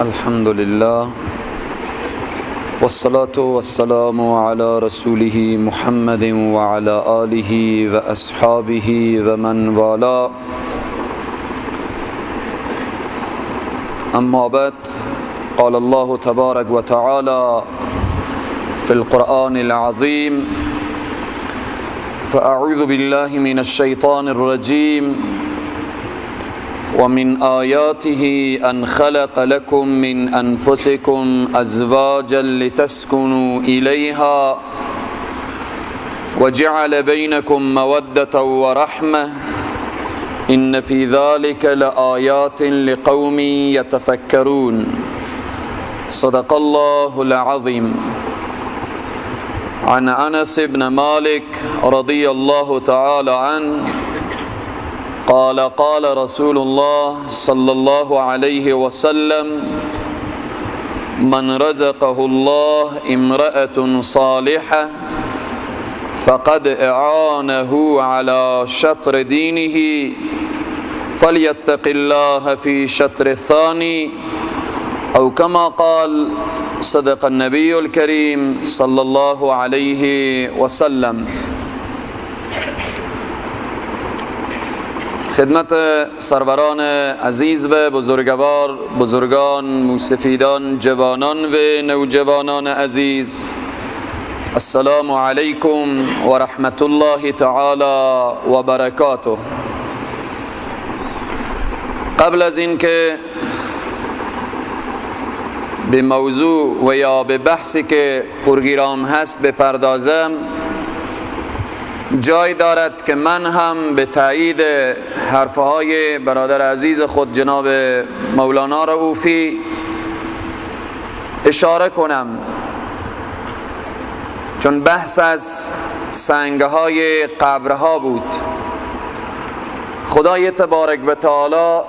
الحمد لله والصلاة والسلام على رسوله محمد وعلى آله وأصحابه ومن والاه. أما بعد، قال الله تبارك وتعالى في القرآن العظيم: فأعوذ بالله من الشيطان الرجيم ومن آياته أن خلق لكم من أنفسكم أزواجا لتسكنوا إليها وجعل بينكم مودة ورحمة إن في ذلك لآيات لقوم يتفكرون. صدق الله العظيم. عن أنس بن مالك رضي الله تعالى عنه قال: قال رسول الله صلى الله عليه وسلم: من رزقه الله امرأة صالحة فقد اعانه على شطر دينه فليتق الله في شطر الثاني، أو كما قال. صدق النبي الكريم صلى الله عليه وسلم. خدمت سروران عزیز و بزرگوار، بزرگان، موسفیدان، جوانان و نوجوانان عزیز، السلام علیکم و رحمت الله تعالی و برکاته. قبل از اینکه به موضوع و یا به بحثی که پرگیرام هست بپردازم، جای دارد که من هم به تایید حرفهای برادر عزیز خود جناب مولانا رؤوفی اشاره کنم، چون بحث از سنگهای قبرها بود. خدای تبارک و تعالی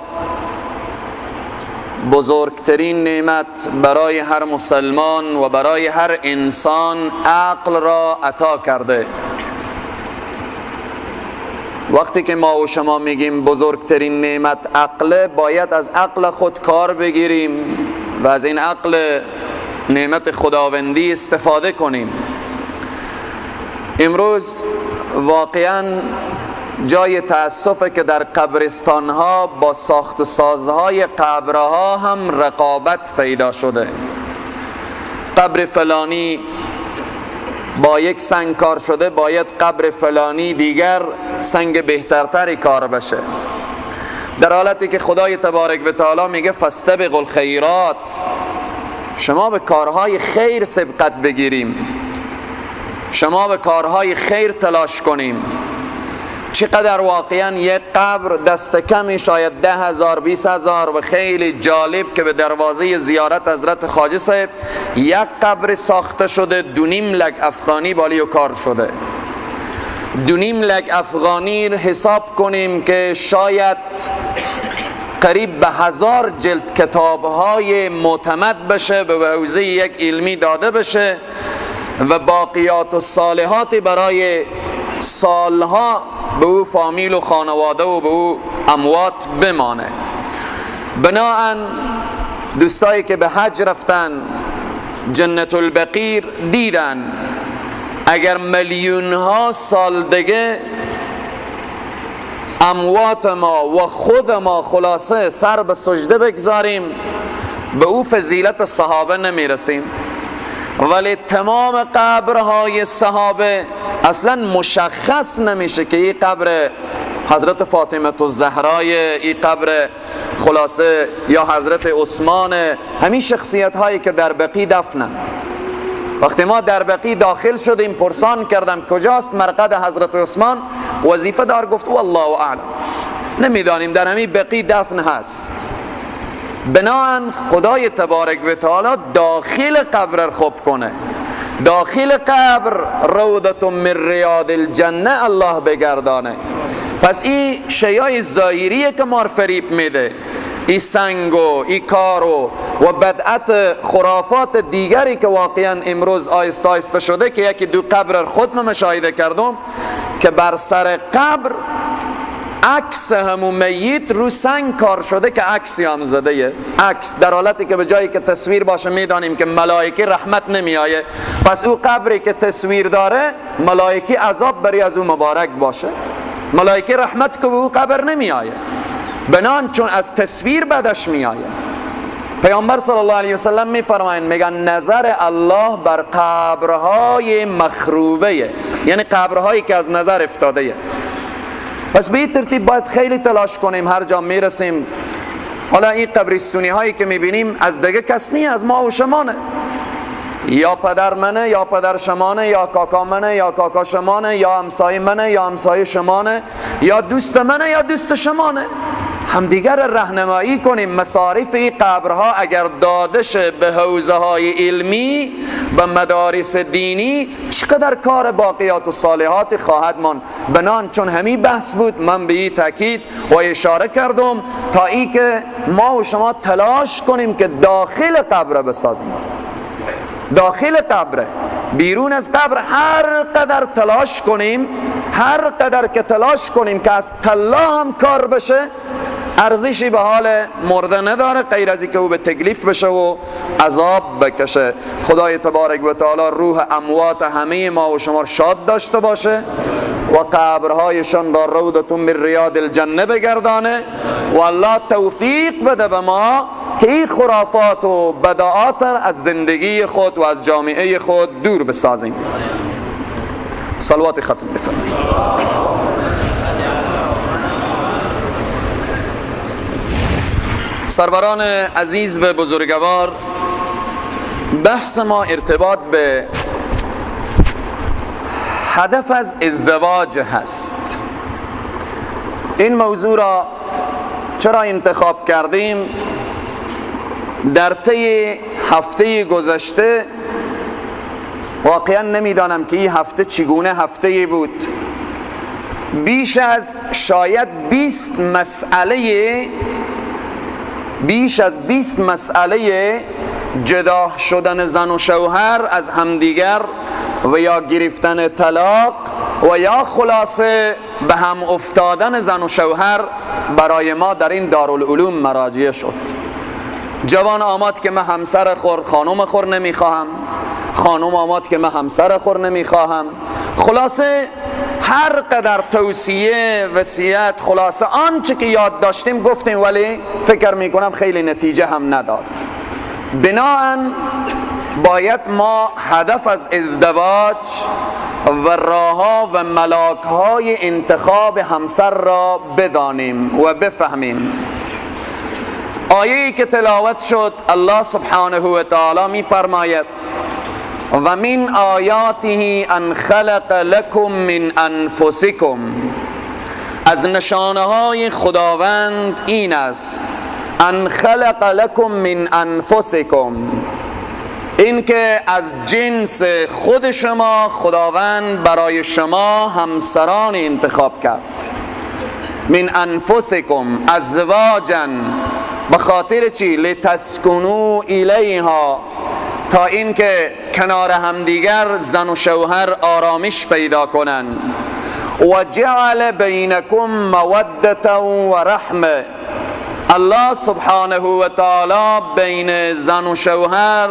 بزرگترین نعمت برای هر مسلمان و برای هر انسان عقل را عطا کرده. وقتی که ما و شما میگیم بزرگترین نعمت عقل، باید از عقل خود کار بگیریم و از این عقل نعمت خداوندی استفاده کنیم. امروز واقعا جای تأسفه که در قبرستان ها با ساخت و سازهای قبرها هم رقابت پیدا شده. قبر فلانی با یک سنگ کار شده، باید قبر فلانی دیگر سنگ بهترتری کار بشه، در حالتی که خدای تبارک و تعالی میگه فاستبقوا الخیرات، شما به کارهای خیر سبقت بگیریم، شما به کارهای خیر تلاش کنیم. چقدر واقعا یک قبر دست کمی شاید 10,000 20,000 و خیلی جالب که به دروازه زیارت حضرت خواجه صاحب یک قبر ساخته شده، 2.5 لک افغانی بالی و کار شده. 2.5 لک افغانی حساب کنیم که شاید قریب به 1000 جلد کتابهای معتمد بشه، به حوزه یک علمی داده بشه و باقیات و صالحات برای سالها به او فامیل و خانواده و به او اموات بمانه. بناهن دوستایی که به حج رفتن جنت البقیر دیدن، اگر میلیون ها سال دیگه اموات ما و خود ما خلاصه سر به سجده بگذاریم، به او فضیلت صحابه نمیرسیم. ولی تمام قبرهای صحابه اصلا مشخص نمیشه که این قبر حضرت فاطمه الزهرای، این قبر خلاصه یا حضرت عثمان، همین شخصیت هایی که در بقیع دفنن. وقتی ما در بقیع داخل شدیم پرسان کردم کجاست مرقد حضرت عثمان، وظیفه دار گفت والله اعلم، نمیدانیم، در همین بقیع دفن هست. بناهن خدای تبارک و تعالی داخل قبر خوب کنه، داخل قبر روضة من ریاض الجنه الله بگردانه. پس این شیای ظاهریه که ما فریب میده، این سنگ و این کار و بدعت خرافات دیگری که واقعا امروز آیسته آیسته شده، که یکی دو قبر خود مشاهده کردم که بر سر قبر عکس همون میت رو سنگ کار شده که عکسی هم زده. عکس در حالتی که به جایی که تصویر باشه میدانیم که ملائکه رحمت نمیآیه، پس او قبری که تصویر داره ملائکه عذاب بری از او مبارک باشه، ملائکه رحمت که به او قبر نمیآیه، بنان چون از تصویر بدش میآیه. پیامبر صلی الله علیه وسلم میفرمایند، میگن نظر الله بر قبرهای مخروبه، یعنی قبرهایی که از نظر افتاده. پس به این ترتیب باید خیلی تلاش کنیم هر جا میرسیم. حالا این قبرستونی هایی که میبینیم از دیگه کس نیست، از ما و شمانه، یا پدر منه یا پدر شمانه، یا کاکا منه یا کاکا شمانه، یا همسایه منه یا همسایه شمانه، یا دوست منه یا دوست شمانه. همدیگر راهنمایی کنیم. مصارف این قبرها اگر داده شه به حوزه های علمی، به مدارس دینی، چقدر کار باقیات و صالحات خواهد ماند. بنان چون همین بحث بود، من به این تاکید و اشاره کردم تا ای که ما و شما تلاش کنیم که داخل قبر بسازیم، داخل قبر، بیرون از قبر هر قدر تلاش کنیم، هر قدر که تلاش کنیم که از طلا هم کار بشه، ارزشی به حال مرده نداره غیر از اینکه او به تکلیف بشه و عذاب بکشه. خدای تبارک و تعالی روح اموات همه ما و شما شاد داشته باشه و قبرهایشان را روضة من ریاض الجنه بگردانه و الله توفیق بده به ما که این خرافات و بدعات از زندگی خود و از جامعه خود دور بسازیم. صلوات ختم بفرمایید. سروران عزیز و بزرگوار، بحث ما ارتباط به هدف از ازدواج هست. این موضوع را چرا انتخاب کردیم؟ در طی هفته گذشته، واقعا نمیدانم که این هفته چگونه هفته بود، بیش از شاید 20 مسئله جدا شدن زن و شوهر از همدیگر و یا گرفتن طلاق و یا خلاصه به هم افتادن زن و شوهر برای ما در این دارالعلوم مراجعه شد. جوان آمد که من همسر خور، خانم خور نمیخواهم، خانم آمد که من همسر خور نمیخواهم. خلاصه هر قدر توصیه، وصیت، خلاصه آنچه که یاد داشتیم گفتیم، ولی فکر میکنم خیلی نتیجه هم نداد. بناهن باید ما هدف از ازدواج و راهها و ملاکهای انتخاب همسر را بدانیم و بفهمیم. آیه‌ای که تلاوت شد، الله سبحانه و تعالی می فرماید و من آیاته ان خلق لکم من انفسکم، از نشانه های خداوند این است، ان خلق لکم من انفسکم، این که از جنس خود شما خداوند برای شما همسران انتخاب کرد. من انفسکم ازواجا، به خاطر چی؟ لتسکنوا الیها، تا اینکه کنار همدیگر زن و شوهر آرامش پیدا کنند. و جعل بینکم موده و رحمه، الله سبحانه و تعالی بین زن و شوهر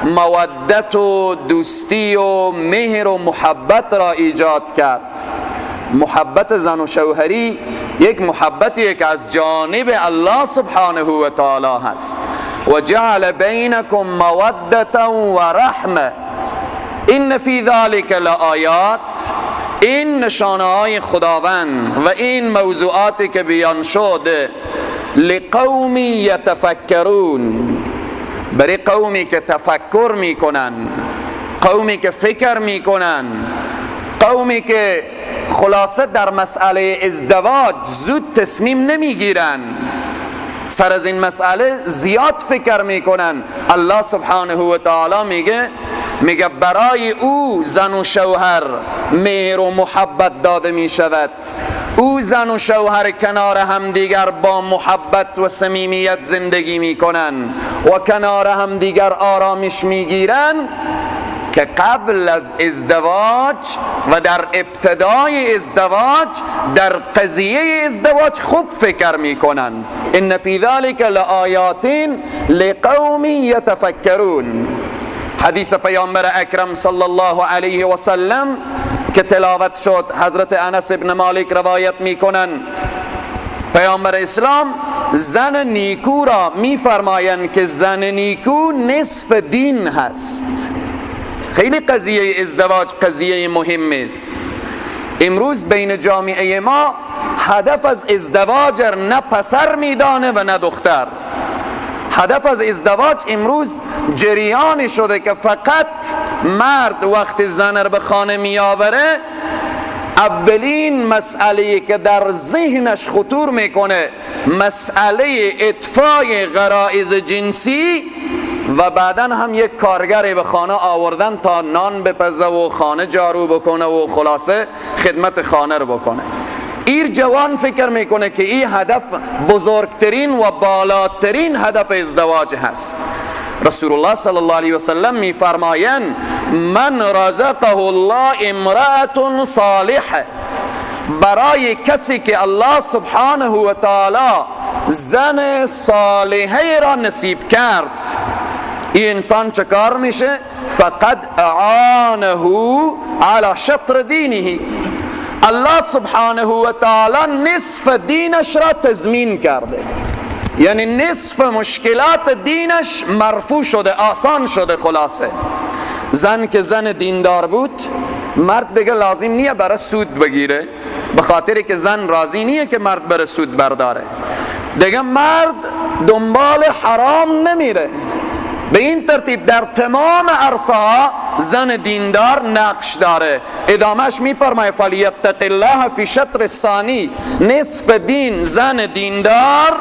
مودت و دوستی و مهر و محبت را ایجاد کرد. محبت زن و شوهری یک محبتی که از جانب الله سبحانه و تعالی هست. و جعل بینکم موده و رحمه این فی ذلک لآیات، این نشانه های خداوند و این موضوعاتی که بیان شده، لقوم یتفکرون، برای قومی که تفکر میکنن، قومی که فکر میکنن، قومی که خلاصه در مسئله ازدواج زود تصمیم نمیگیرن، سر از این مسئله زیاد فکر میکنن. الله سبحانه و تعالی میگه برای او زن و شوهر مهر و محبت داده می شود. او زن و شوهر کنار همدیگر با محبت و صمیمیت زندگی میکنن و کنار همدیگر آرامش میگیرن. که قبل از ازدواج و در ابتدای ازدواج در قضیه ازدواج خوب فکر میکنن. ان فی ذلک لآیات لقوم یتفکرون. حدیث پیامبر اکرم صلی الله علیه و سلم که تلاوت شد، حضرت انس ابن مالک روایت میکنن پیامبر اسلام زن نیکو را میفرمایند که زن نیکو نصف دین هست. خیلی قضیه ازدواج قضیه مهم است. امروز بین جامعه ما هدف از ازدواج نه پسر میدانه و نه دختر. هدف از ازدواج امروز جریان شده که فقط مرد وقت زن را به خانه میآوره، اولین مسئله که در ذهنش خطور میکنه مسئله اطفای غرایز جنسی و بعدا هم یک کارگری به خانه آوردن تا نان بپزه و خانه جارو بکنه و خلاصه خدمت خانه رو بکنه. این جوان فکر میکنه که این هدف بزرگترین و بالاترین هدف ازدواج هست. رسول الله صلی الله علیه و سلم میفرمایند من رزقه الله امرأة صالحه، برای کسی که الله سبحانه و تعالی زن صالحه را نصیب کرد، این انسان چه کار میشه؟ فقد اعانه علی شطر دینه، الله سبحانه و تعالی نصف دینش را تضمین کرده، یعنی نصف مشکلات دینش مرفوع شده، آسان شده. خلاصه زن که زن دیندار بود، مرد دیگه لازم نیه برای سود بگیره، به خاطر که زن راضی نیه که مرد برای سود برداره. دیگه مرد دنبال حرام نمیره. به این ترتیب در تمام عرصه ها زن دیندار نقش داره. ادامهش میفرماید فلیتق الله فی شطر الثانی، نصف دین زن دیندار،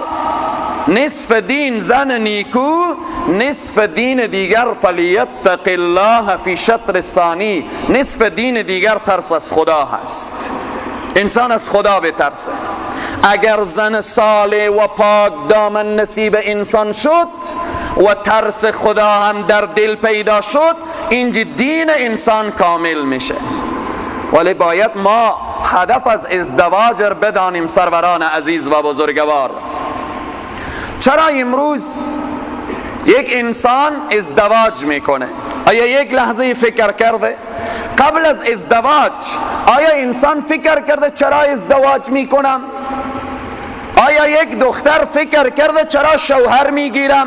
نصف دین زن نیکو، نصف دین دیگر فلیتق الله فی شطر الثانی، نصف دین دیگر ترس از خدا هست. انسان از خدا بترسه. اگر زن صالح و پاک دامن نصیب انسان شد و ترس خدا هم در دل پیدا شد، اینجا دین انسان کامل میشه. ولی باید ما هدف از ازدواج را بدانیم سروران عزیز و بزرگوار. چرا امروز یک انسان ازدواج میکنه؟ آیا یک لحظه فکر کرده؟ قبل از ازدواج آیا انسان فکر کرده چرا ازدواج میکنم؟ آیا یک دختر فکر کرده چرا شوهر میگیرم؟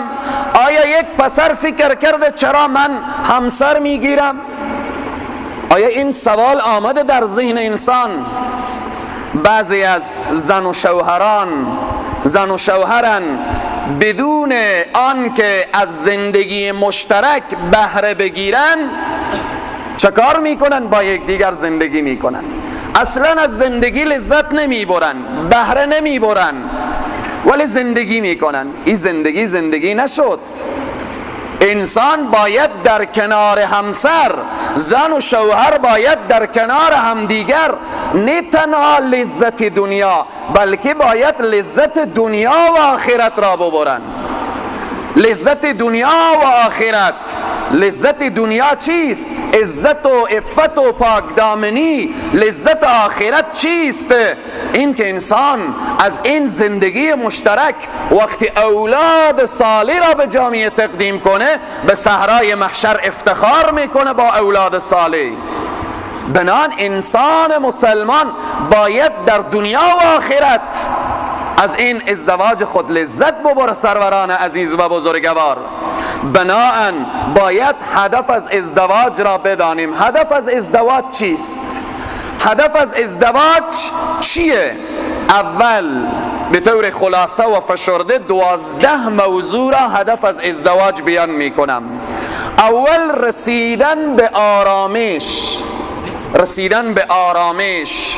آیا یک پسر فکر کرده چرا من همسر میگیرم؟ آیا این سوال آمده در ذهن انسان؟ بعضی از زن و شوهران بدون آنکه از زندگی مشترک بهره بگیرن چه کار میکنن؟ با یکدیگر زندگی میکنن. اصلا از زندگی لذت نمیبرن، بهره نمیبرن، ولی زندگی میکنن. این زندگی نشد. انسان باید در کنار همسر، زن و شوهر باید در کنار همدیگر نه تنها لذت دنیا بلکه باید لذت دنیا و آخرت را ببرن. لذت دنیا و آخرت. لذت دنیا چیست؟ عزت و عفت و پاکدامنی. لذت آخرت چیست؟ این که انسان از این زندگی مشترک وقتی اولاد صالح را به جامعه تقدیم کنه، به صحرای محشر افتخار میکنه با اولاد صالح. بنان انسان مسلمان باید در دنیا و آخرت از این ازدواج خود لذت ببره سروران عزیز و بزرگوار. بناهن باید هدف از ازدواج را بدانیم. هدف از ازدواج چیست؟ هدف از ازدواج چیه؟ اول به طور خلاصه و فشرده 12 موضوع را هدف از ازدواج بیان میکنم. اول رسیدن به آرامش. رسیدن به آرامش.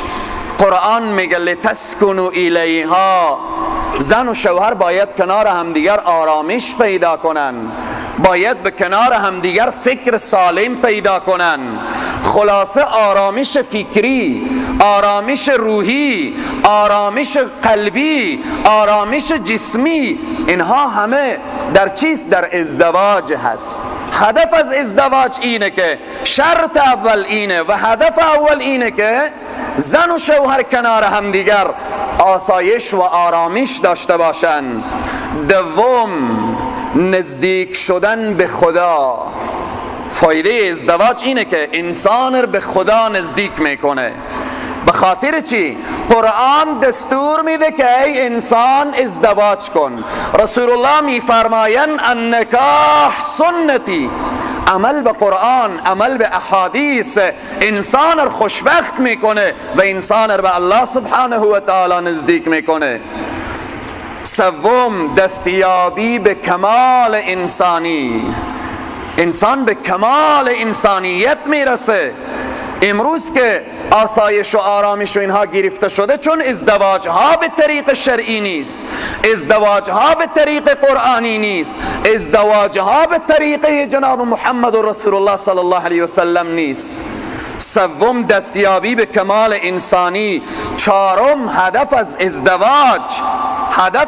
قرآن میگه لتسکنوا الیها. زن و شوهر باید کنار همدیگر آرامش پیدا کنن، باید به کنار همدیگر فکر سالم پیدا کنن. خلاصه آرامش فکری، آرامش روحی، آرامش قلبی، آرامش جسمی، اینها همه در چیست؟ در ازدواج هست. هدف از ازدواج اینه که شرط اول اینه و هدف اول اینه که زن و شوهر کنار همدیگر آسایش و آرامش داشته باشند. دوم، نزدیک شدن به خدا. فایده ازدواج اینه که انسان رو به خدا نزدیک میکنه. به خاطر چی؟ قرآن دستور میده که ای انسان ازدواج کن. رسول الله میفرمایند النکاح سنتی. عمل به قرآن، عمل به احادیث انسان رو خوشبخت میکنه و انسان رو به الله سبحانه و تعالی نزدیک میکنه. سوم، دستیابی به کمال انسانی. انسان به کمال انسانیت میرسه. امروز که آسایش و آرامش و اینها گرفته شده چون ازدواج ها به طریق شرعی نیست، ازدواج ها به طریق قرآنی نیست، ازدواج ها به طریق جناب محمد رسول الله صلی الله علیه و سلم نیست. سوم، دستیابی به کمال انسانی. چهارم، هدف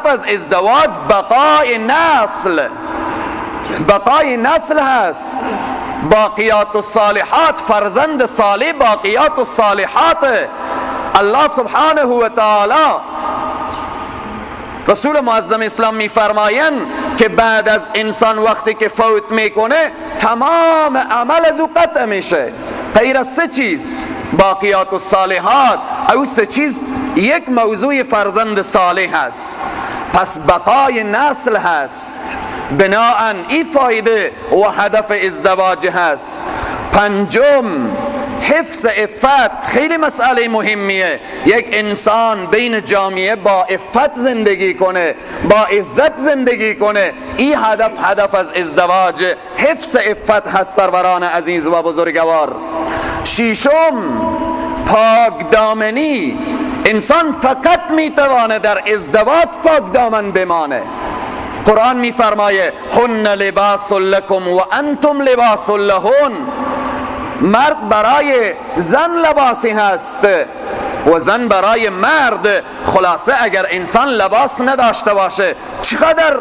از ازدواج بقای نسل. بقای نسل هست. باقیات الصالحات، فرزند صالح باقیات الصالحات. الله سبحانه و تعالی رسول معظم اسلام میفرمایند که بعد از انسان وقتی که فوت میکنه تمام عمل از او قطع میشه غیر از سه چیز. باقیات الصالحات او سه چیز یک موضوع فرزند صالح هست. پس بقای نسل هست. بناهن این فایده و هدف ازدواج هست. پنجم، حفظ عفت. خیلی مسئله مهمیه. یک انسان بین جامعه با عفت زندگی کنه، با عزت زندگی کنه. این هدف از ازدواج حفظ عفت هست سروران عزیز و بزرگوار. ششم، پاک دامنی. انسان فقط میتوانه در ازدواج پاک دامن بمانه. قرآن میفرمایه هن لباس لکم و انتم لباس لهن. مرد برای زن لباسی هست و زن برای مرد. خلاصه اگر انسان لباس نداشته باشه چقدر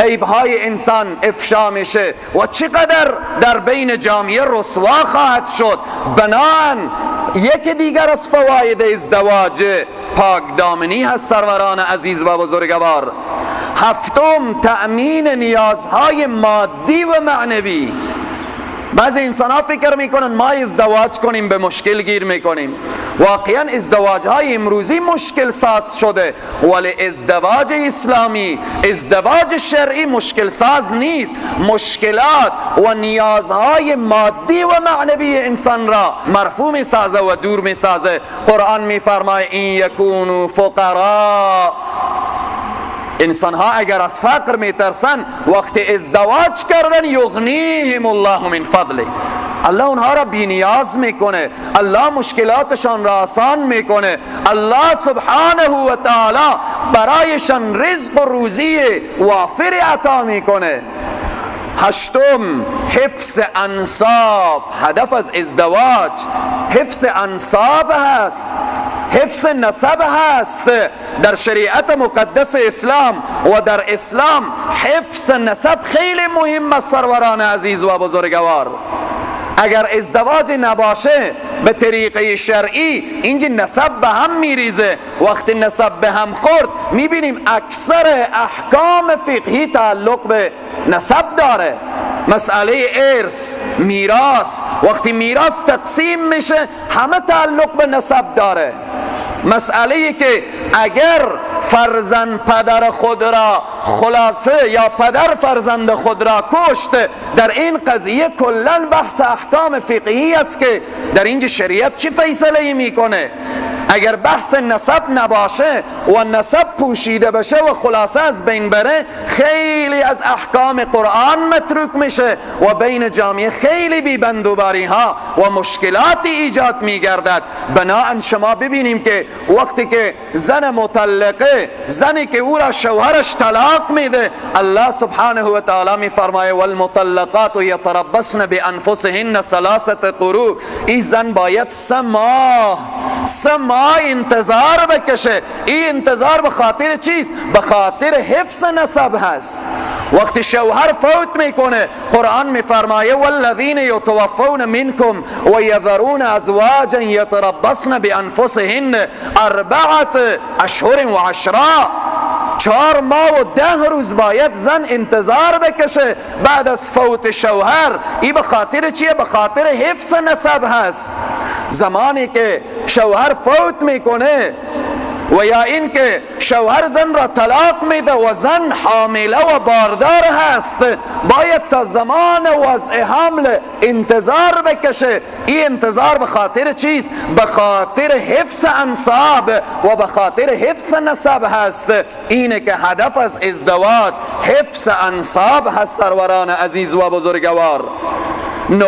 عیبهای انسان افشا میشه و چقدر در بین جامعه رسوا خواهد شد. بنان یک دیگر از فواید ازدواج پاک دامنی هست سروران عزیز و بزرگوار. هفتم، تأمین نیازهای مادی و معنوی. بعضی انسان ها فکر میکنن ما ازدواج کنیم به مشکل گیر میکنیم. واقعا ازدواج های امروزی مشکل ساز شده، ولی ازدواج اسلامی، ازدواج شرعی مشکل ساز نیست. مشکلات و نیازهای مادی و معنوی انسان را مرفوع میسازه و دور میسازه. قرآن میفرماید این یکونوا فقراء. انسان ها اگر از فقر میترسن وقتی ازدواج کردن یغنیهم الله من فضله. الله اونها را بی نیاز میکنه، الله مشکلاتشان را آسان میکنه، الله سبحانه و تعالی برایشان رزق و روزی وافر عطا میکنه. هشتم، حفظ انساب. هدف از ازدواج حفظ انساب هست، حفظ نسب هست. در شریعت مقدس اسلام و در اسلام حفظ نسب خیلی مهم است سروران عزیز و بزرگوار. اگر ازدواج نباشه به طریقه شرعی اینجا نسب به هم میریزه. وقتی نسب به هم خورد میبینیم اکثر احکام فقهی تعلق به نسب داره. مسئله ارث، میراث، وقتی میراث تقسیم میشه همه تعلق به نسب داره. مسئله که اگر فرزند پدر خود را خلاصه یا پدر فرزند خود را کشت، در این قضیه کلن بحث احکام فقهی است که در اینجا شریعت چی فیصله میکنه. اگر بحث نسب نباشه و نسب پوشیده بشه و خلاصه از بین بره، خیلی از احکام قرآن متروک میشه و بین جامعه خیلی بی‌بندوباری ها و مشکلاتی ایجاد میگردد. بنابراین شما ببینیم که وقتی که زن مطلقه، زنی که او را شوهرش طلاق میده، الله سبحانه و تعالی میفرمایه والمطلقات یتربصن بانفسهن ثلاثه قروء. این زن باید 3 ماه انتظار بکشه. این انتظار به خاطر چیست؟ به خاطر حفظ نسب هست. وقتی شوهر فوت میکنه، قرآن میفرمایه والذین یتوفون منکم و یذرون ازواجا یتربصن بانفسهن 4 اشهر و 10. 4 ماه و 10 روز باید زن انتظار بکشه بعد از فوت شوهر. این به خاطر چیه؟ به خاطر حفظ نسب هست. زمانی که شوهر فوت میکنه و یا این که شوهر زن را طلاق میده و زن حامله و باردار هست، باید تا زمان وضع حمل انتظار بکشه. این انتظار به خاطر چیست؟ به خاطر حفظ انساب و به خاطر حفظ نسب هست. اینه که هدف از ازدواج حفظ انساب هست سروران عزیز و بزرگوار. 9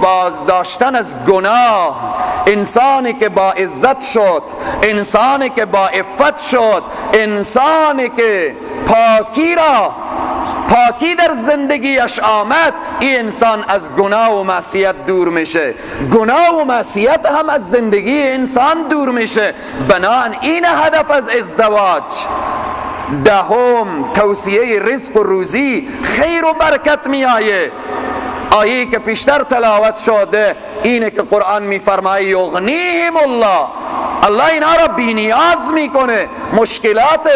بازداشتن از گناه. انسانی که با عزت شد، انسانی که با عفت شد، انسانی که پاکی در زندگیش آمد، این انسان از گناه و معصیت دور میشه. گناه و معصیت هم از زندگی انسان دور میشه. بنابراین این هدف از ازدواج. 10 توسعه رزق و روزی، خیر و برکت می آیه. آیه که پیشتر تلاوت شده اینه که قرآن میفرماید یغنیهم الله. الله اینا را بی نیاز میکنه، مشکلات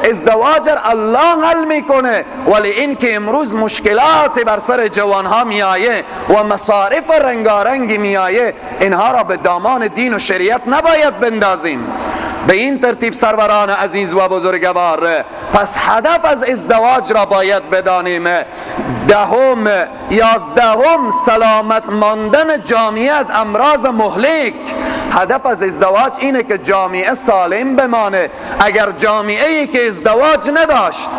ازدواج الله حل میکنه. ولی این که امروز مشکلات بر سر جوانها میآیه و مصارف رنگارنگ میآیه، اینها را به دامان دین و شریعت نباید بندازیم. به این ترتیب سروران عزیز و بزرگوار، پس هدف از ازدواج را باید بدانیم. 11 سلامت ماندن جامعه از امراض مهلک. هدف از ازدواج اینه که جامعه سالم بمانه. اگر جامعه ای که ازدواج نداشت،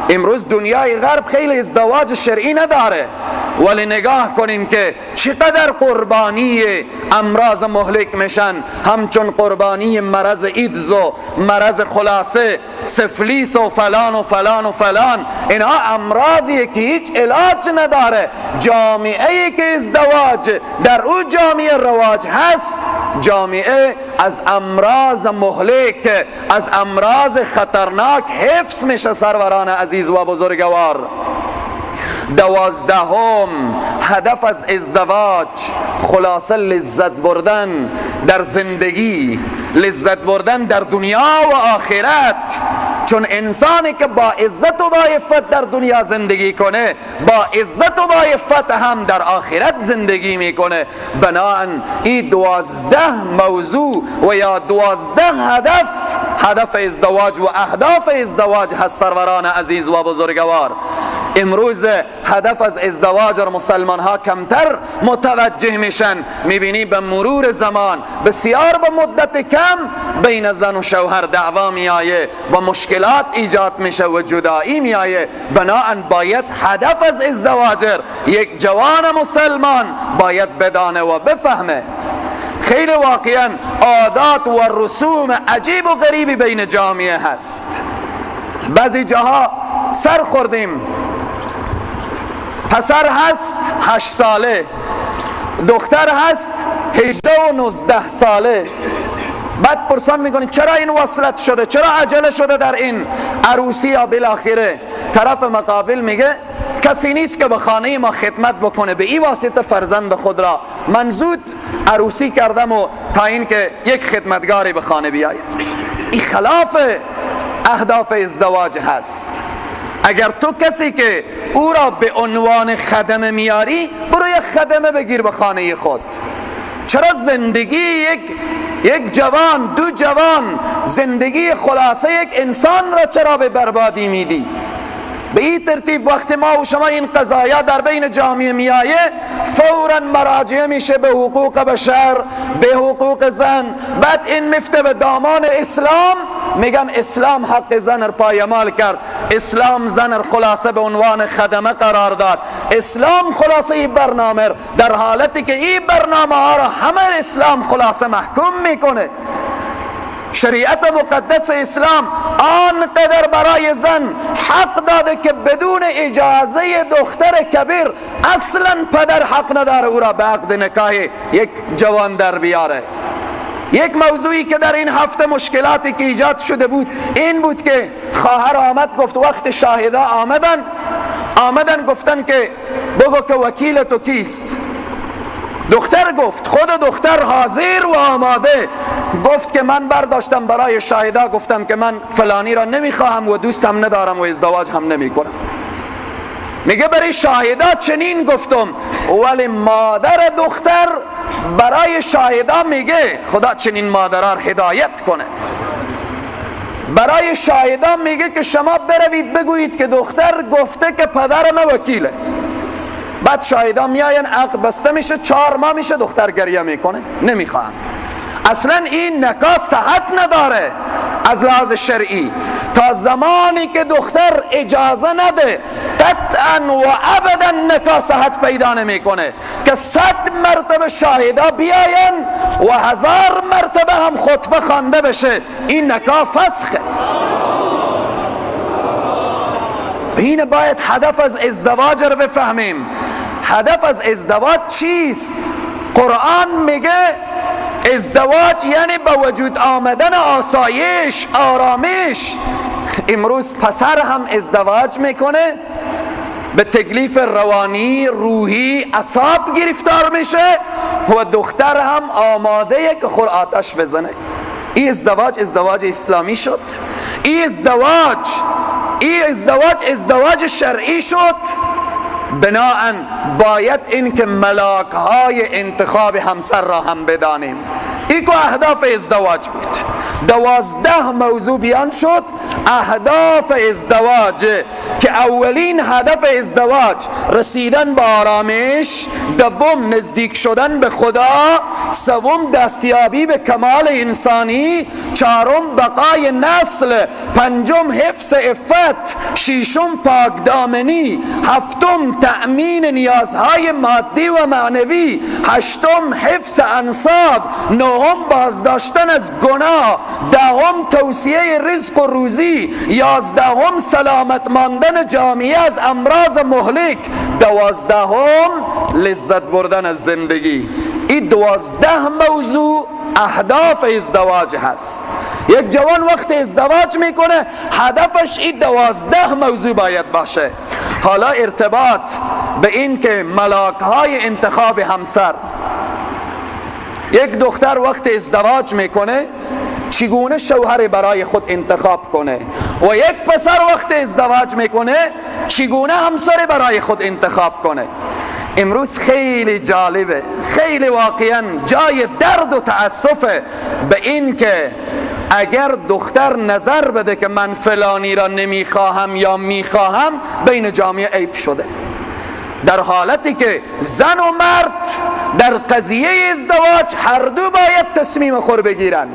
امروز دنیای غرب خیلی ازدواج شرعی نداره، ولی نگاه کنیم که چقدر قربانی امراض مهلک میشن، همچون قربانی مرض ایدز و مرض خلاصه سفلیس و فلان و فلان و فلان. اینها امراضیه که هیچ علاج نداره. جامعه ای که ازدواج در او جامعه رواج هست، جامعه از امراض مهلک، از امراض خطرناک حفظ میشه سروران عزیز و بزرگوار. 12 هدف از ازدواج خلاصه لذت بردن در زندگی، لذت بردن در دنیا و آخرت. چون انسانی که با عزت و با عفت در دنیا زندگی کنه، با عزت و با عفت هم در آخرت زندگی میکنه. بنابراین این 12 موضوع و یا 12 هدف ازدواج و اهداف ازدواج هست سروران عزیز و بزرگوار. امروز هدف از ازدواج را مسلمان ها کمتر متوجه میشن. میبینی به مرور زمان بسیار به مدت کم بین زن و شوهر دعوا میآیه و مشکلات ایجاد میشه و جدایی میآیه. بنابراین باید هدف از ازدواج یک جوان مسلمان باید بدانه و بفهمه. خیلی واقعا عادات و رسوم عجیب و غریبی بین جامعه هست. بعضی جاها سر خوردیم، پسر هست 8 ساله، دختر هست 18 و 19 ساله. بعد پرسان میکنید چرا این وصلت شده، چرا عجله شده در این عروسی؟ یا بالاخره طرف مقابل میگه کسی نیست که به خانه ما خدمت بکنه، به این واسطه فرزند خود را من زود عروسی کردم و تا این که یک خدمتگاری به خانه بیاید. این خلاف اهداف ازدواج هست. اگر تو کسی که او را به عنوان خدمه میاری، برو یک خدمه بگیر به خانه خود. چرا زندگی یک جوان، 2 جوان، زندگی خلاصه یک انسان را چرا به بربادی میدی؟ به این ترتیب وقتی ما و شما این قضایا در بین جامعه میایه، فوراً مراجعه میشه به حقوق بشر، به حقوق زن. بعد این مفته به دامان اسلام، میگن اسلام حق زن را پایمال کرد، اسلام زن را خلاصه به عنوان خدمه قرار داد، اسلام خلاصه این برنامه، در حالتی که این برنامه ها را همه اسلام خلاصه محکوم میکنه. شریعت مقدس اسلام آنقدر برای زن حق داده که بدون اجازه دختر کبیر اصلا پدر حق نداره او را به عقد نکاح یک جوان در بیاره. یک موضوعی که در این هفته مشکلاتی که ایجاد شده بود این بود که خواهر آمد گفت وقت شاهده آمدن گفتن که بگو که وکیل تو کیست. دختر گفت، خود دختر حاضر و آماده گفت که من برداشتم برای شاهده گفتم که من فلانی را نمیخواهم و دوستم ندارم و ازدواج هم نمی کنم. میگه برای شاهده چنین گفتم، ولی مادر دختر برای شاهده میگه خدا چنین مادرها هدایت کنه. برای شاهده میگه که شما بروید بگویید که دختر گفته که پدرم وکیله. بعد شاهدان میاین، عقد بسته میشه، 4 ماه میشه، دختر گریه میکنه نمیخوام. اصلا این نکاح صحت نداره از لحاظ شرعی تا زمانی که دختر اجازه نده، قطعا و ابدا نکاح صحت پیدا نمیکنه که 100 مرتبه شاهدا بیاین و 1000 مرتبه هم خطبه خوانده بشه، این نکاح فسخه. این باید هدف از ازدواج رو بفهمیم. هدف از ازدواج چیست؟ قرآن میگه ازدواج یعنی به وجود آمدن آسایش، آرامش. امروز پسر هم ازدواج میکنه، به تکلیف روانی، روحی، اعصاب گرفتار میشه و دختر هم آماده که خور آتش بزنه. این ازدواج اسلامی شد. این ازدواج شرعی شد. بناهن باید این که ملاک های انتخاب همسر را هم بدانیم. این که اهداف ازدواج بود. 12 موضوع بیان شد. اهداف ازدواج که اولین هدف ازدواج رسیدن به آرامش، دوم نزدیک شدن به خدا، سوم دستیابی به کمال انسانی، چهارم بقای نسل، پنجم حفظ عفت، ششم پاکدامنی، هفتم تأمین نیازهای مادی و معنوی، هشتم حفظ انساب، نهم بازداشتن از گناه، دهم توسعه رزق و روزی، 11 سلامت ماندن جامعه از امراض مهلک، 12 لذت بردن از زندگی. این 12 موضوع اهداف ازدواج هست. یک جوان وقت ازدواج میکنه هدفش این 12 موضوع باید باشه. حالا ارتباط به این که ملاک های انتخاب همسر، یک دختر وقت ازدواج میکنه چگونه شوهر برای خود انتخاب کنه و یک پسر وقت ازدواج میکنه چگونه همسر برای خود انتخاب کنه. امروز خیلی جالبه، خیلی واقعا جای درد و تأسفه به این که اگر دختر نظر بده که من فلانی را نمیخواهم یا میخواهم، بین جامعه عیب شده، در حالتی که زن و مرد در قضیه ازدواج هر دو باید تصمیم خود بگیرن.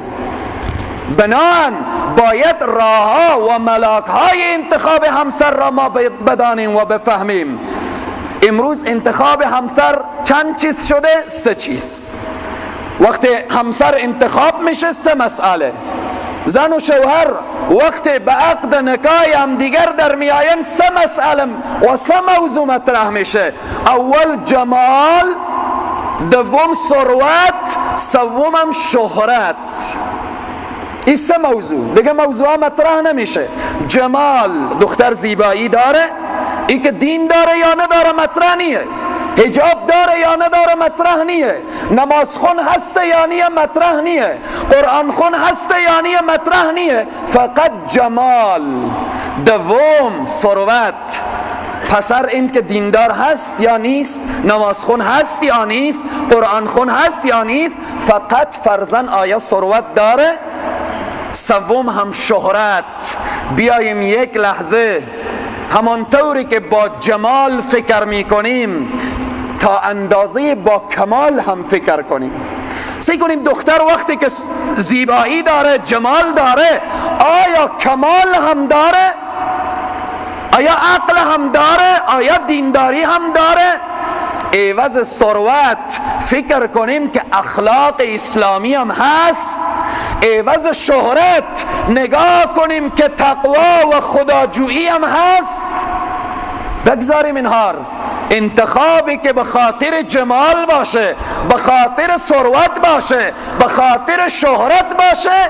بناهن باید راهها و ملاکهای انتخاب همسر را ما بدانیم و بفهمیم. امروز انتخاب همسر چند چیز شده؟ 3 چیز. وقتی همسر انتخاب میشه 3 مسئله. زن و شوهر وقتی به عقد نکاح هم دیگر در میآیند 3 مسئله و 3 موضوع مطرح میشه. اول جمال، دوم ثروت، سوم شهرت. این 3 موضوع دیگه موضوع مطرح نمیشه. جمال، دختر زیبایی داره، ای که دین داره یا نداره مطرح نیه، حجاب داره یا نداره مطرح نیه، نماز خون هسته یا نیه مطرح نیه، قرآن خون هسته یا نیه مطرح نیه، فقط جمال. دوم ثروت، پسر این که دیندار هست یا نیست، نماز خون هست یا نیست، قرآن خون هست یا نیست، فقط فرزن آیا ثروت داره. سوم هم شهرت. بیایم یک لحظه همانطوری که با جمال فکر میکنیم تا اندازه با کمال هم فکر کنیم. سعی کنیم دختر وقتی که زیبایی داره، جمال داره، آیا کمال هم داره؟ آیا عقل هم داره؟ آیا دینداری هم داره؟ عوض ثروت فکر کنیم که اخلاق اسلامی هم هست. عوض شهرت نگاه کنیم که تقوا و خداجویی هم هست. بگذاریم اینها، انتخابی که به خاطر جمال باشه، به خاطر ثروت باشه، به خاطر شهرت باشه،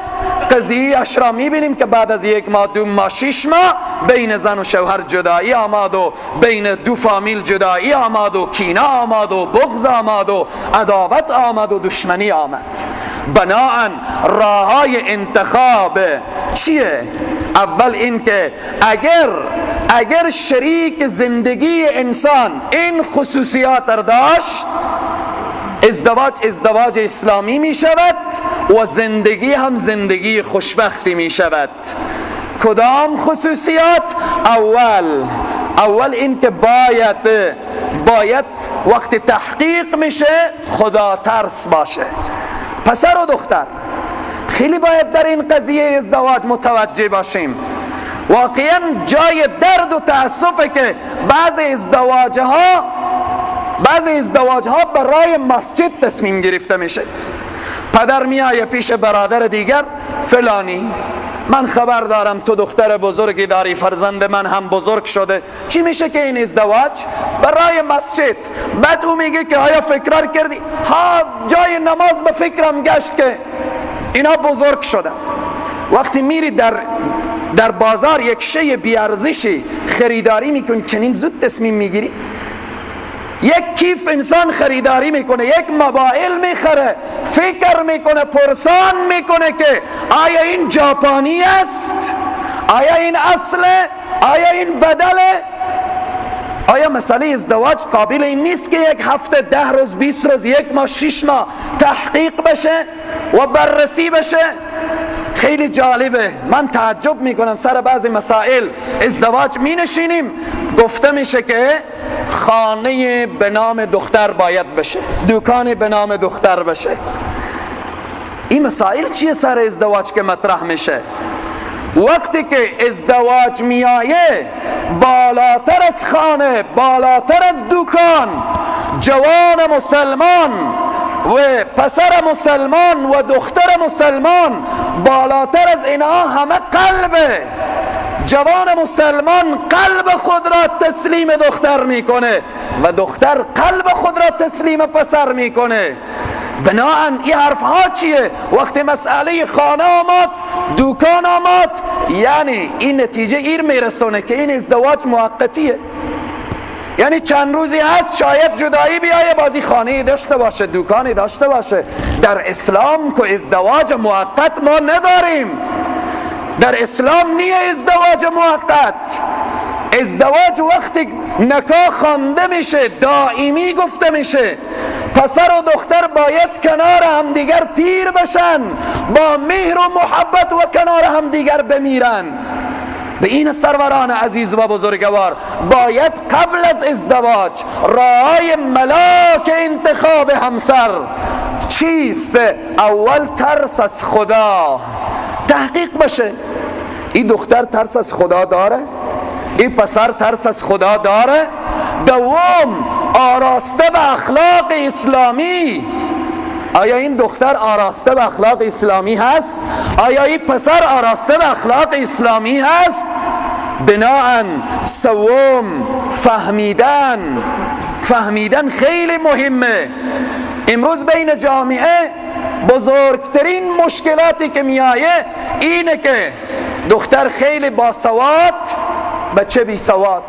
قضیه اش را میبینیم که بعد از 1 ماه 2 ماه 6 ماه بین زن و شوهر جدایی آمد و بین دو فامیل جدایی آمد و کینه آمد و بغض آمد و عداوت آمد و دشمنی آمد. بناهن راههای انتخاب چیه؟ اول این که اگر شریک زندگی انسان این خصوصیات را داشت، ازدواج اسلامی می شود و زندگی هم زندگی خوشبختی می شود. کدام خصوصیات؟ اول این که باید وقت تحقیق میشه خدا ترس باشه. پسر و دختر خیلی باید در این قضیه ازدواج متوجه باشیم. واقعا جای درد و تأسفه که بعض ازدواجها برای مسجد تصمیم گرفته میشه. پدر میآیه پیش برادر دیگر، فلانی من خبر دارم تو دختر بزرگی داری، فرزند من هم بزرگ شده، چی میشه که این ازدواج برای مسجد؟ بعد او میگه که آیا فکر کردی؟ ها، جای نماز به فکرم گشت که اینا بزرگ شدن. وقتی میری در بازار یک شی بیارزشی خریداری میکنی، چنین زود تصمیم میگیری؟ یک کیف انسان خریداری میکنه، یک موبایل میخره، فکر میکنه، پرسان میکنه که آیا این ژاپنی است؟ آیا این اصله؟ آیا این بدله؟ آیا مسئله ازدواج قابل این نیست که 1 هفته 10 روز 20 روز 1 ماه 6 ماه تحقیق بشه و بررسی بشه؟ خیلی جالبه، من تعجب میکنم سر بعضی مسائل ازدواج می نشینیم گفته میشه که خانه به نام دختر باید بشه، دکان به نام دختر بشه. این مسائل چیه سر ازدواج که مطرح میشه؟ وقتی که ازدواج میآیه بالاتر از خانه، بالاتر از دکان، جوان مسلمان و پسر مسلمان و دختر مسلمان، بالاتر از اینها همه قلبه. جوان مسلمان قلب خود را تسلیم دختر میکنه و دختر قلب خود را تسلیم پسر میکنه. بناهن این حرف ها چیه؟ وقتی مسئله خانه آمد، دکان آمد، یعنی این نتیجه ایر میرسونه که این ازدواج موقتیه. یعنی چند روزی هست، شاید جدایی بیایه، بازی خانه داشته باشه، دکانی داشته باشه. در اسلام که ازدواج موقت ما نداریم. در اسلام نیه ازدواج موقت. ازدواج وقتی نکاح خوانده میشه، دائمی گفته میشه، پسر و دختر باید کنار هم دیگر پیر بشن، با مهر و محبت و کنار هم دیگر بمیرن. به این سروران عزیز و بزرگوار باید قبل از ازدواج راههای ملاک انتخاب همسر چیست؟ اول ترس از خدا تحقیق بشه. این دختر ترس از خدا داره؟ این پسر ترس از خدا داره؟ دوم، آراسته به اخلاق اسلامی. آیا این دختر آراسته به اخلاق اسلامی هست؟ آیا این پسر آراسته به اخلاق اسلامی هست؟ بناهن سوم، فهمیدن خیلی مهمه. امروز بین جامعه بزرگترین مشکلاتی که میایه اینه که دختر خیلی باسواد، بچه بی سواد.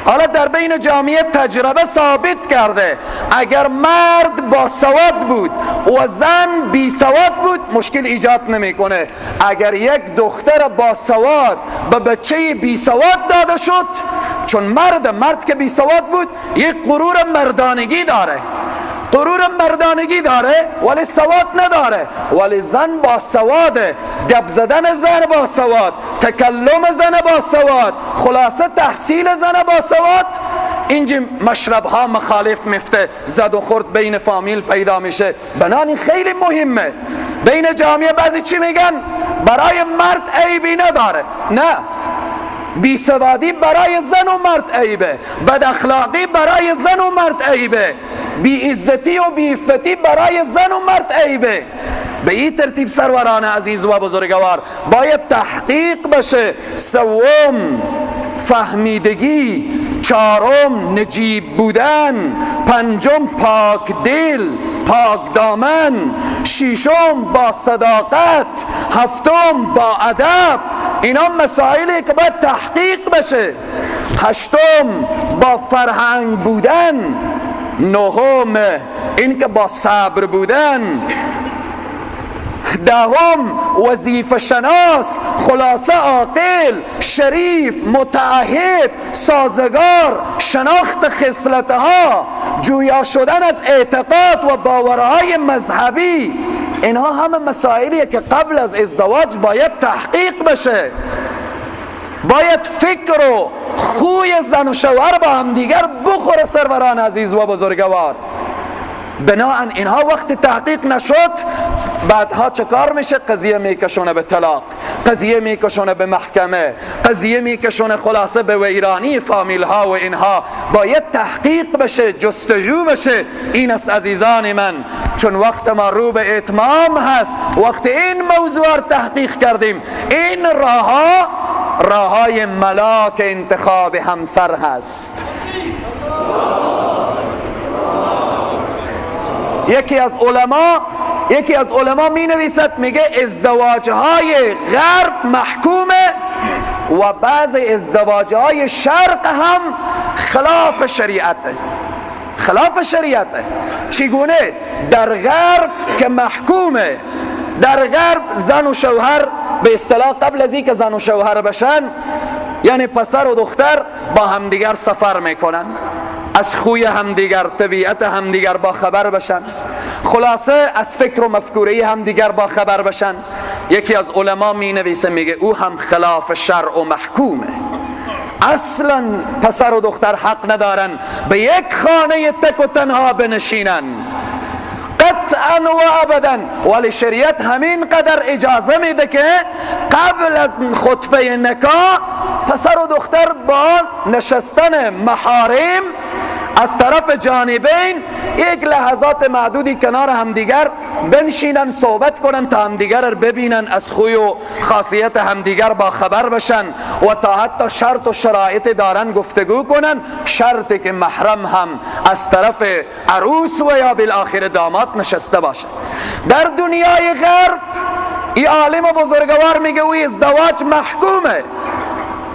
حالا در بین جامعه تجربه ثابت کرده اگر مرد باسواد بود و زن بی سواد بود مشکل ایجاد نمیکنه. اگر یک دختر باسواد به بچه بی سواد داده شد، چون مرد که بی سواد بود یک غرور مردانگی داره، غرور مردانگی داره ولی سواد نداره، ولی زن با سواده، گپ زدن زن با سواد، تکلم زن با سواد، خلاصه تحصیل زن با سواد. اینجا مشرب ها مخالف میفته، زد و خورد بین فامیل پیدا میشه. بنابراین خیلی مهمه. بین جامعه بعضی چی میگن؟ برای مرد عیبی نداره. نه، بیسوادی برای زن و مرد عیبه، بد اخلاقی برای زن و مرد عیبه، بی عزتی و بی عفتی برای زن و مرد عیبه. به این ترتیب سروران عزیز و بزرگوار باید تحقیق بشه. سوم فهمیدگی، چهارم نجیب بودن، پنجم پاک دل پاک دامن، ششم با صداقت، هفتم با ادب. اینا مسائلی که باید تحقیق بشه. هشتم با فرهنگ بودن، نهم این که با صبر بودن، دهم وظیفه شناس، خلاصه عاقل، شریف، متعهد، سازگار، شناخت خصلتها، جویا شدن از اعتقاد و باورهای مذهبی. اینها همه مسائلیه که قبل از ازدواج باید تحقیق بشه. باید فکر و خوی زن و شوهر با هم دیگر بخوره سروران عزیز و بزرگوار. بناهن اینها وقت تحقیق نشد، بعدها چه کار میشه؟ قضیه میکشونه به طلاق، قضیه میکشونه به محکمه، قضیه میکشونه خلاصه به ویرانی فامیل ها و اینها. باید تحقیق بشه، جستجو بشه. این است عزیزان من، چون وقت ما رو به اتمام هست، وقت این موضوع تحقیق کردیم. این راههای ملاک انتخاب همسر هست. یکی از علما می نویسد، میگه ازدواجهای غرب محکومه و بعض ازدواجهای شرق هم خلاف شریعته. خلاف شریعته. چگونه؟ در غرب که محکومه، در غرب زن و شوهر به اصطلاح قبل از اینکه زن و شوهر بشن، یعنی پسر و دختر با همدیگر سفر میکنن، از خوی همدیگر، طبیعت همدیگر با خبر بشن، خلاصه از فکر و مفکوره همدیگر با خبر بشن. یکی از علما می نویسه، میگه او هم خلاف شرع و محکومه. اصلا پسر و دختر حق ندارن به یک خانه تک و تنها بنشینن، قطعا و ابدا. ولی شریعت همین قدر اجازه میده که قبل از خطبه نکاح پسر و دختر با نشستن محارم از طرف جانبین یک لحظات معدودی کنار همدیگر بنشینن، صحبت کنن تا همدیگر رو ببینن، از خوی و خاصیت همدیگر با خبر بشن و تا حتی شرط و شرایط دارن گفتگو کنن. شرطی که محرم هم از طرف عروس و یا بالاخره داماد نشسته باشه. در دنیای غرب این عالم و بزرگوار میگه وی ازدواج محکومه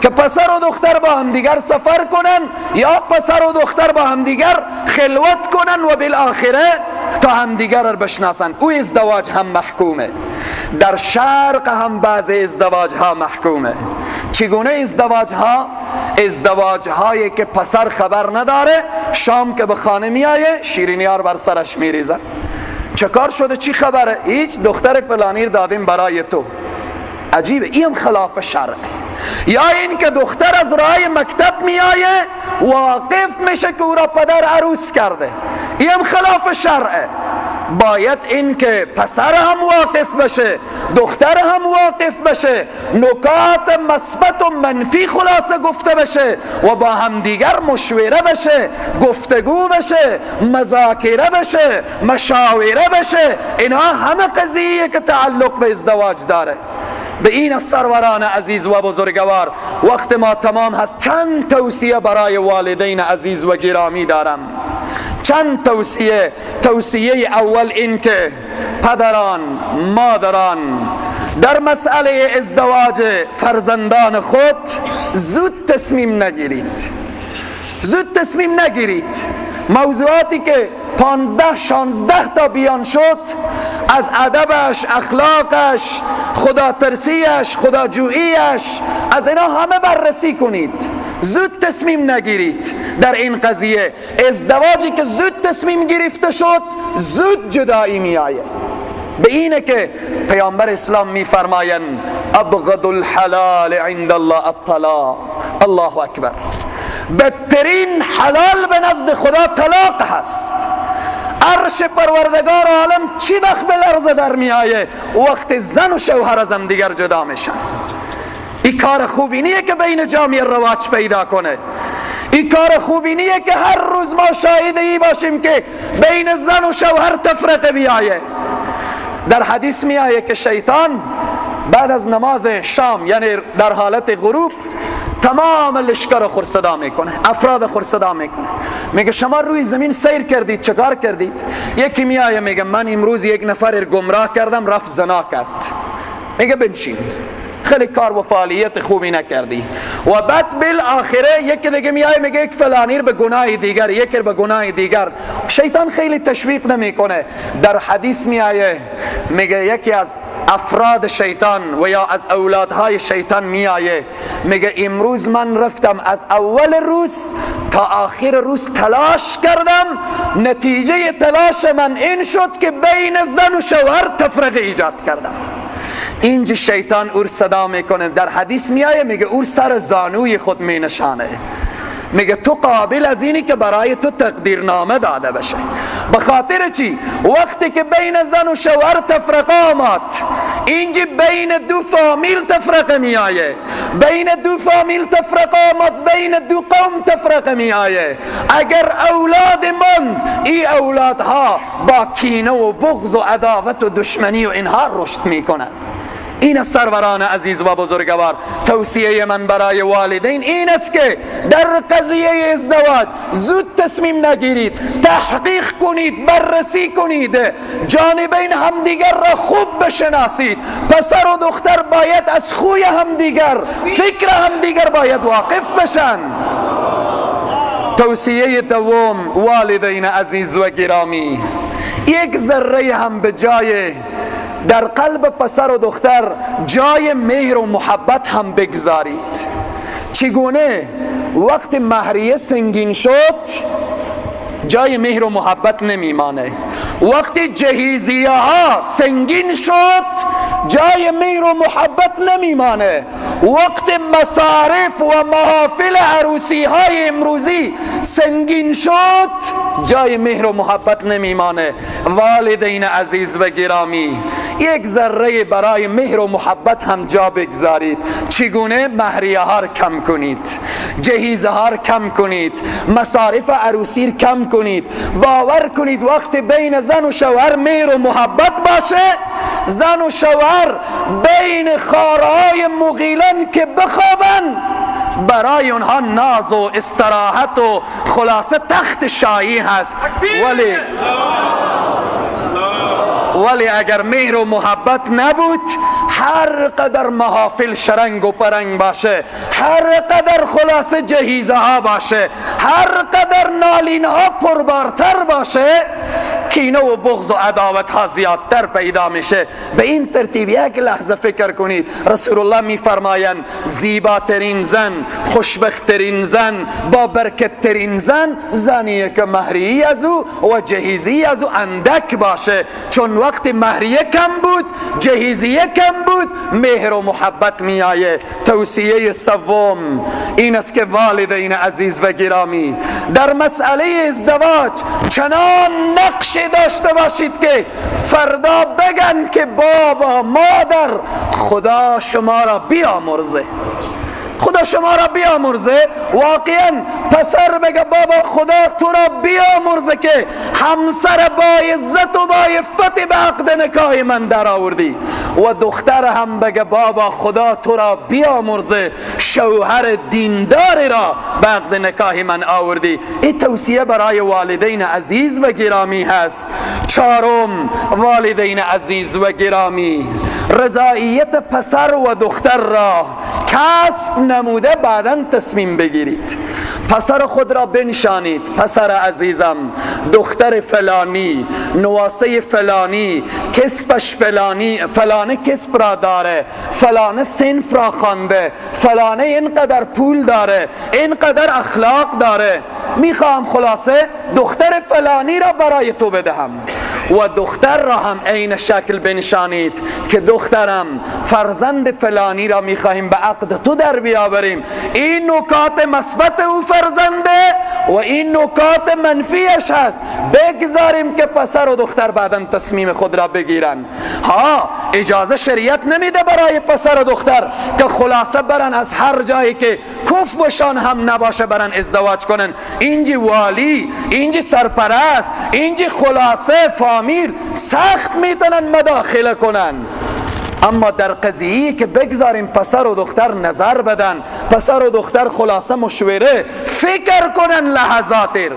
که پسر و دختر با همدیگر سفر کنن یا پسر و دختر با همدیگر خلوت کنن و بالاخره تا همدیگر رو بشناسن. او ازدواج هم محکومه. در شرق هم بعض ازدواج ها محکومه. چگونه ازدواج ها؟ ازدواج هایی که پسر خبر نداره، شام که به خانه میایه شیرینیار بر سرش میریزن. چه کار شده؟ چی خبره؟ هیچ، دختر فلانی دادیم برای تو. عجیبه. این خلاف شرعه. یا این که دختر از راه مکتب میایه واقف میشه که او را پدر عروس کرده، این خلاف شرعه. باید این که پسر هم واقف بشه، دختر هم واقف بشه، نکات مثبت و منفی خلاصه گفته بشه و با هم دیگر مشوره بشه، گفتگو بشه، مذاکره بشه، مشاوره بشه. اینها همه قضیه که تعلق به ازدواج داره. به این سروران عزیز و بزرگوار وقت ما تمام هست. چند توصیه برای والدین عزیز و گرامی دارم. چند توصیه. توصیه اول این که پدران، مادران در مسئله ازدواج فرزندان خود زود تصمیم نگیرید. زود تصمیم نگیرید. موضوعاتی که 15-16 تا بیان شد، از ادبش، اخلاقش، خدا ترسیش، خدا جوییش، از اینا همه بررسی کنید. زود تصمیم نگیرید در این قضیه. ازدواجی که زود تصمیم گرفته شد زود جدایی می آید. به اینه که پیامبر اسلام می فرمایند ابغض الحلال عند الله الطلاق. الله اکبر. بدترین حلال به نزد خدا طلاق هست. عرش پروردگار عالم چی وقت به لرزه در می آیه؟ وقت زن و شوهر از هم دیگر جدا میشن. این کار خوبی نیه که بین جامعه رواج پیدا کنه. این کار خوبی نیه که هر روز ما شاهد ای باشیم که بین زن و شوهر تفرقه بیایه. در حدیث می آیه که شیطان بعد از نماز شام یعنی در حالت غروب تمام لشکر خور صدا میکنه، افراد خور صدا میکنه. میگه شما روی زمین سیر کردید، چه کار کردید؟ یکی میایه میگه من امروز یک نفر گمراه کردم رفت زنا کرد. میگه بنشین، خیلی کار و فعالیت خوبی نکردی. و بعد بالاخره یکی دیگه میایه میگه یک فلانی به گناه دیگر، یکی به گناه دیگر. شیطان خیلی تشویق نمیکنه. در حدیث میایه میگه یکی از افراد شیطان و یا از اولادهای شیطان میایه میگه امروز من رفتم از اول روز تا آخر روز تلاش کردم، نتیجه تلاش من این شد که بین زن و شوهر تفرقه ایجاد کردم. اینجا شیطان اور صدا میکنه. در حدیث میایه میگه اور سر زانوی خود مینشانه، میگه تو قابل از اینی که برای تو تقدیرنامه داده بشه. بخاطر چی؟ وقتی که بین زن و شوهر تفرقه آمد، اینجا بین دو فامیل تفرقه می آیه. بین دو فامیل تفرقه آمد، بین دو قوم تفرقه می آیه. اگر اولاد مند، ای اولادها با کینه و بغض و عداوت و دشمنی و اینها رشد می کنند. این سروران عزیز و بزرگوار، توصیه من برای والدین این است که در قضیه ازدواج زود تصمیم نگیرید، تحقیق کنید، بررسی کنید، جانبین همدیگر را خوب بشناسید. پسر و دختر باید از خوی همدیگر، فکر همدیگر باید واقف بشن. توصیه دوم والدین عزیز و گرامی، یک ذره هم به جای در قلب پسر و دختر جای مهر و محبت هم بگذارید. چگونه؟ وقت مهریه سنگین شد جای مهر و محبت نمیمانه. وقتی جهیزیه ها سنگین شد جای مهر و محبت نمیمانه. وقت مصارف و محافل عروسی های امروزی سنگین شد جای مهر و محبت نمیمانه. والدین عزیز و گرامی، یک ذره برای مهر و محبت هم جا بگذارید. چگونه؟ مهریه ها کم کنید، جهیزه ها کم کنید، مصارف عروسی کم کنید. باور کنید وقت بین زن و شوهر مهر و محبت باشه، زن و شوهر بین خارهای مغیلان که بخوابن برای اونها ناز و استراحت و خلاصه تخت شاهی هست. ولی اگر مهر و محبت نبود، هر قدر محافل شرنگ و پرنگ باشه، هر قدر خلاصه جهیزه ها باشه، هر قدر نالین ها پربارتر باشه، کینه و بغض و عداوت ها زیادتر پیدا میشه. به این ترتیب یک لحظه فکر کنید. رسول الله می فرمایند زیباترین زن، خوشبختترین زن، با برکتترین زن زنیه که مهریه از او و جهیزی از او اندک باشه. چون وقت مهریه کم بود، جهیزیه کم بود، مهر و محبت می آیه. توصیه سوم این است که والدین عزیز و گرامی در مسئله ازدواج چنان نقش داشته باشید که فردا بگن که بابا مادر خدا شما را بیامرزه، خدا شما را بیامرزه. واقعا پسر بگه بابا خدا تو را بیامرزه که همسر با عزت و با عفت به عقد نکاح من در آوردی، و دختر هم بگه بابا خدا تو را بیامرزه شوهر دیندار را به عقد نکاح من آوردی. این توصیه برای والدین عزیز و گرامی هست. چهارم، والدین عزیز و گرامی، رضایت پسر و دختر را کسب نموده بعداً تصمیم بگیرید. پسر خود را بنشانید. پسر عزیزم، دختر فلانی، نواسه فلانی، کسبش فلانی، فلانه کسب را داره، فلانه صنف را خوانده، فلانه اینقدر پول داره، اینقدر اخلاق داره. میخوام خلاصه دختر فلانی را برای تو بدهم و دختر را هم عین شکل بنشانید که دخترم فرزند فلانی را میخواهیم به عقد تو در بیاوریم. این نکات مثبت او فرزنده و این نکات منفیش هست. بگذاریم که پسر و دختر بعداً تصمیم خود را بگیرن. ها، اجازه شریعت نمیده برای پسر و دختر که خلاصه برن از هر جایی که کفوشان هم نباشه برن ازدواج کنن. اینجی والی، اینجی سرپرست، اینجی خلاصه فامیل سخت میتونن مداخله کنن. اما در قضیه‌ای که بگذاریم پسر و دختر نظر بدن، پسر و دختر خلاصه مشوره فکر کنن لحظاتی